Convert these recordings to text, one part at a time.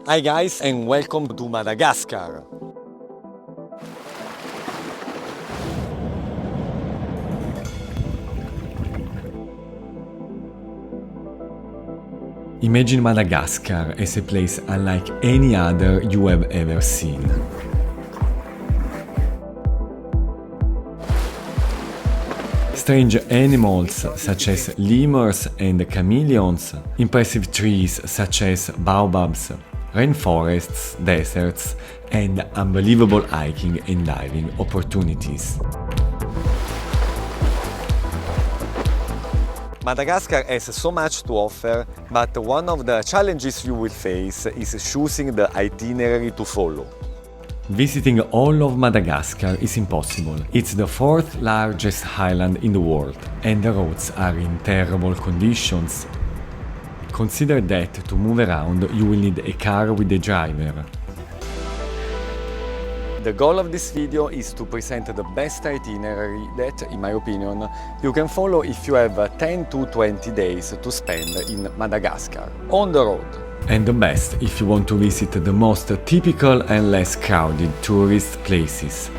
Hi guys and welcome to Madagascar. Imagine Madagascar as a place unlike any other you have ever seen. Strange animals such as lemurs and chameleons, impressive trees such as baobabs, rainforests, deserts, and unbelievable hiking and diving opportunities. Madagascar has so much to offer, but one of the challenges you will face is choosing the itinerary to follow. Visiting all of Madagascar is impossible. It's the fourth largest island in the world, and the roads are in terrible conditions. Consider that to move around you will need a car with a driver. The goal of this video is to present the best itinerary that, in my opinion, you can follow if you have 10 to 20 days to spend in Madagascar, on the road. And the best if you want to visit the most typical and less crowded tourist places.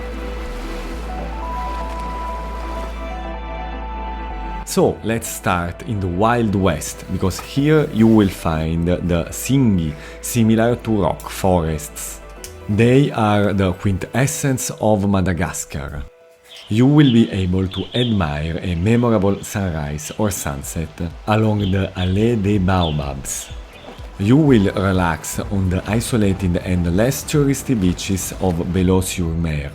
So let's start in the Wild West, because here you will find the Singhi, similar to rock forests. They are the quintessence of Madagascar. You will be able to admire a memorable sunrise or sunset along the Allée des Baobabs. You will relax on the isolated and less touristy beaches of Bellot-sur-Mer.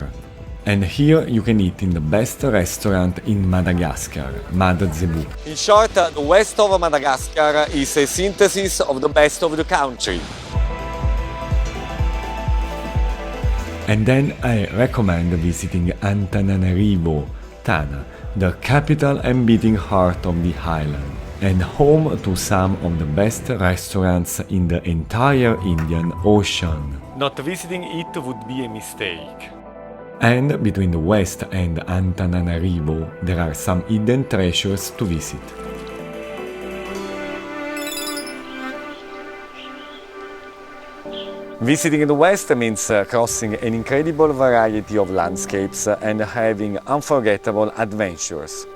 And here you can eat in the best restaurant in Madagascar, Mad Zebu. In short, the west of Madagascar is a synthesis of the best of the country. And then I recommend visiting Antananarivo, Tana, the capital and beating heart of the island, and home to some of the best restaurants in the entire Indian Ocean. Not visiting it would be a mistake. And between the West and Antananarivo, there are some hidden treasures to visit. Visiting the West means crossing an incredible variety of landscapes and having unforgettable adventures.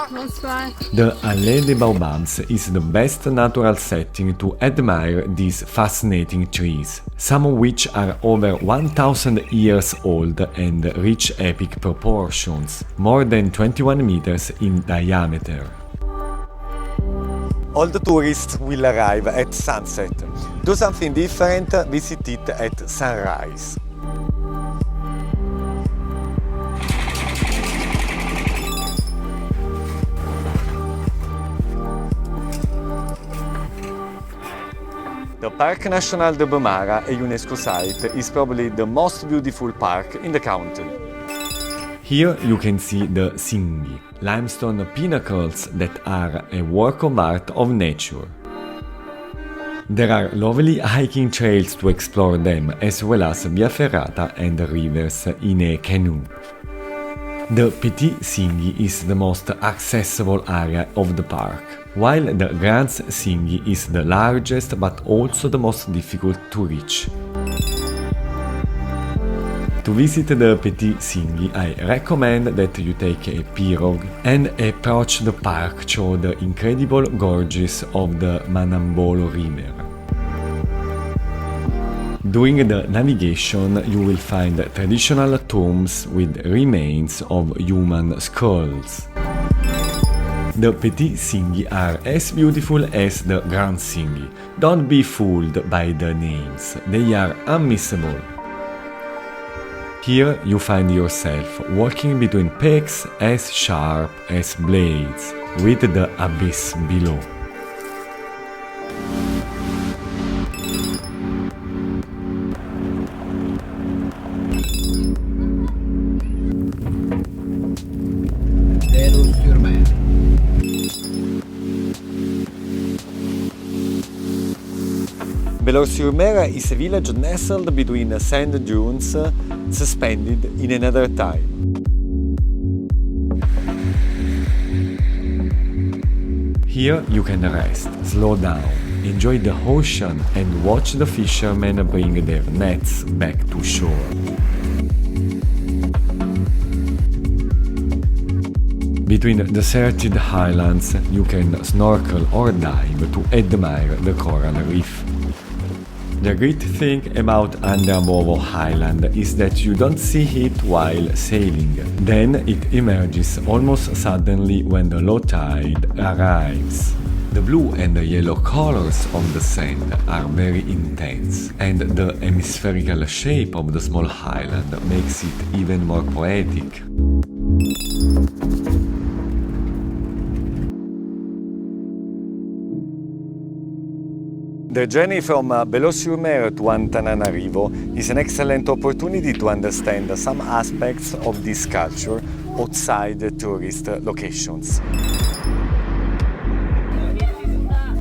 Bonsoir. The Allée des Baobabs is the best natural setting to admire these fascinating trees, some of which are over 1000 years old and reach epic proportions, more than 21 meters in diameter. All the tourists will arrive at sunset. Do something different, visit it at sunrise. The Parc National de Bemara, a UNESCO site, is probably the most beautiful park in the country. Here you can see the Singhi, limestone pinnacles that are a work of art of nature. There are lovely hiking trails to explore them, as well as Via Ferrata and rivers in a canoe. The Petit Singhi is the most accessible area of the park, while the Grand Singhi is the largest but also the most difficult to reach. To visit the Petit Singhi, I recommend that you take a pirogue and approach the park through the incredible gorges of the Manambolo River. During the navigation, you will find traditional tombs with remains of human skulls. The Petit Singhi are as beautiful as the Grand Singhi. Don't be fooled by the names, they are unmissable. Here you find yourself walking between peaks as sharp as blades, with the abyss below. Bellot-sur-Mer is a village nestled between sand dunes, suspended in another time. Here you can rest, slow down, enjoy the ocean and watch the fishermen bring their nets back to shore. Between deserted highlands, you can snorkel or dive to admire the coral reef. The great thing about Andramovo Island is that you don't see it while sailing. Then it emerges almost suddenly when the low tide arrives. The blue and the yellow colors of the sand are very intense, and the hemispherical shape of the small island makes it even more poetic. The journey from Bellot-sur-Mer to Antananarivo is an excellent opportunity to understand some aspects of this culture outside the tourist locations.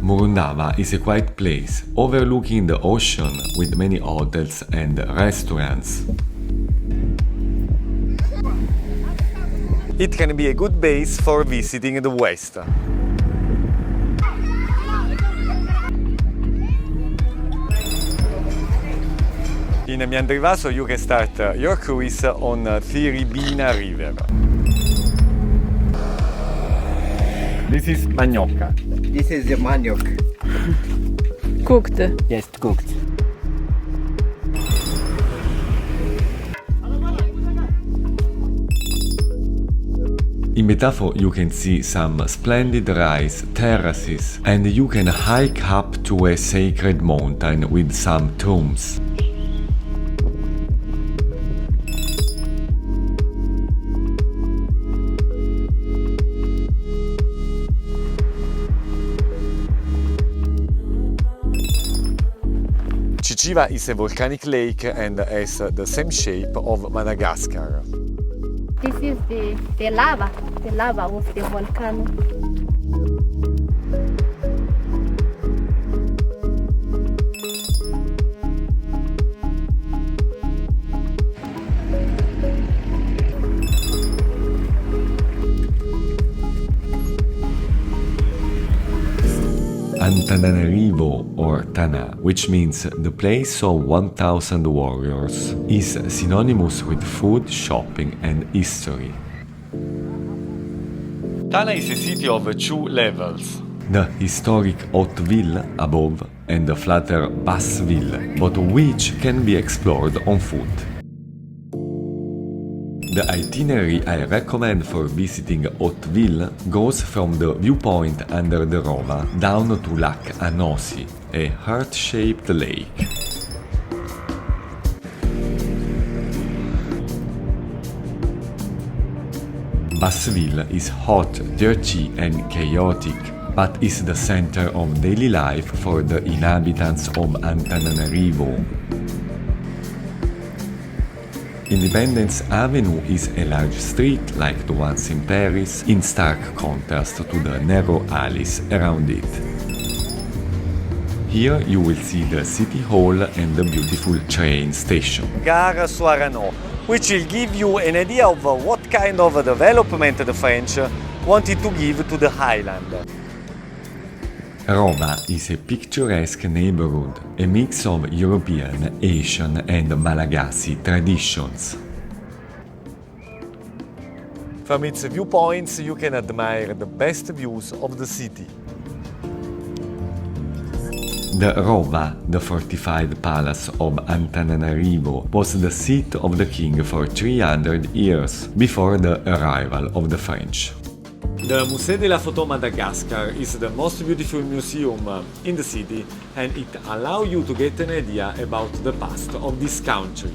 Murundava is a quiet place overlooking the ocean with many hotels and restaurants. It can be a good base for visiting the West. In Miandrivaso you can start your cruise on Tiribina River. This is manioca. This is the manioc. Cooked. Yes, cooked. In Betafo you can see some splendid rice terraces and you can hike up to a sacred mountain with some tombs. Ciciva is a volcanic lake and has the same shape of Madagascar. This is the lava of the volcano. Antananarivo, or Tana, which means the place of 1000 warriors, is synonymous with food, shopping and history. Tana is a city of 2 levels. The historic Hauteville above and the flatter Basseville, both of which can be explored on foot. The itinerary I recommend for visiting Hauteville goes from the viewpoint under the Rova down to Lac Anossi, a heart-shaped lake. Basseville is hot, dirty and chaotic, but is the center of daily life for the inhabitants of Antananarivo. Independence Avenue is a large street like the ones in Paris, in stark contrast to the narrow alleys around it. Here you will see the city hall and the beautiful train station. Gare Soirano, which will give you an idea of what kind of development the French wanted to give to the island. Roma is a picturesque neighborhood, a mix of European, Asian and Malagasy traditions. From its viewpoints you can admire the best views of the city. The Rova, the fortified palace of Antananarivo, was the seat of the king for 300 years before the arrival of the French. The Musée de la Photo Madagascar is the most beautiful museum in the city and it allows you to get an idea about the past of this country.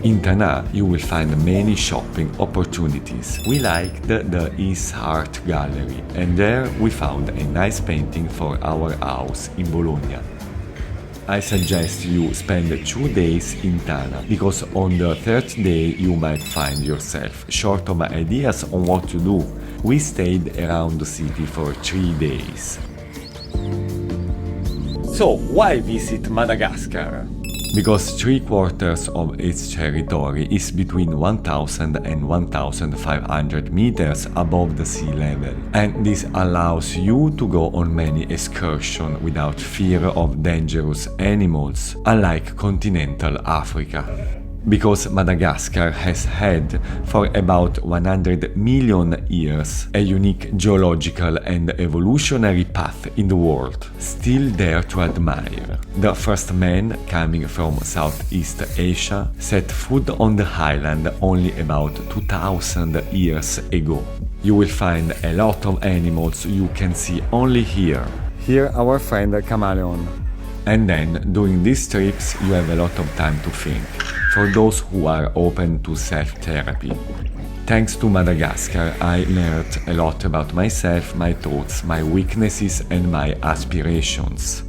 In Tana you will find many shopping opportunities. We liked the East Art Gallery and there we found a nice painting for our house in Bologna. I suggest you spend 2 days in Tana, because on the 3rd day you might find yourself short of ideas on what to do. We stayed around the city for 3 days. So, why visit Madagascar? because 3/4 of its territory is between 1,000 and 1,500 meters above the sea level, and this allows you to go on many excursions without fear of dangerous animals, unlike continental Africa. Because Madagascar has had, for about 100 million years, a unique geological and evolutionary path in the world, still there to admire. The first man, coming from Southeast Asia, set foot on the island only about 2,000 years ago. You will find a lot of animals you can see only here. Here our friend Chameleon. And then, during these trips, you have a lot of time to think, for those who are open to self-therapy. Thanks to Madagascar, I learned a lot about myself, my thoughts, my weaknesses and my aspirations.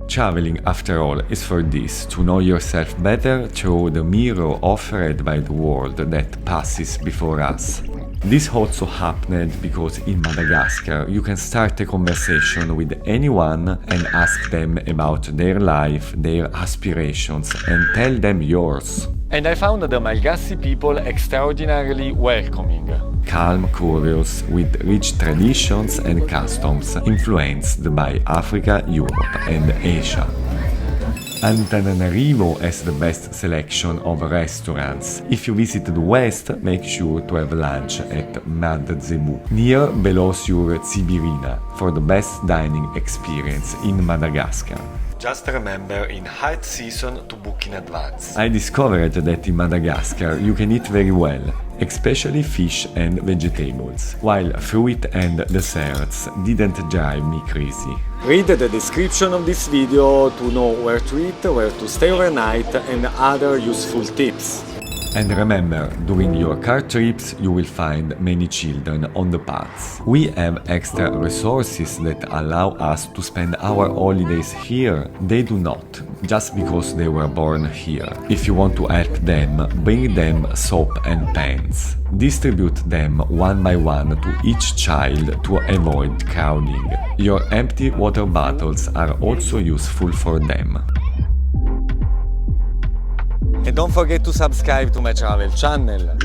Traveling, after all, is for this, to know yourself better through the mirror offered by the world that passes before us. This also happened because in Madagascar you can start a conversation with anyone and ask them about their life, their aspirations, and tell them yours. And I found the Malagasy people extraordinarily welcoming. Calm, curious, with rich traditions and customs influenced by Africa, Europe and Asia. Antananarivo has the best selection of restaurants. If you visit the west, make sure to have lunch at Madzebu, near Belosur-Tsibirina, for the best dining experience in Madagascar. Just remember in high season to book in advance. I discovered that in Madagascar you can eat very well, especially fish and vegetables, while fruit and desserts didn't drive me crazy. Read the description of this video to know where to eat, where to stay overnight and other useful tips. And remember, during your car trips you will find many children on the paths. We have extra resources that allow us to spend our holidays here. They do not, just because they were born here. If you want to help them, bring them soap and pens. Distribute them one by one to each child to avoid crowding. Your empty water bottles are also useful for them. And don't forget to subscribe to my travel channel.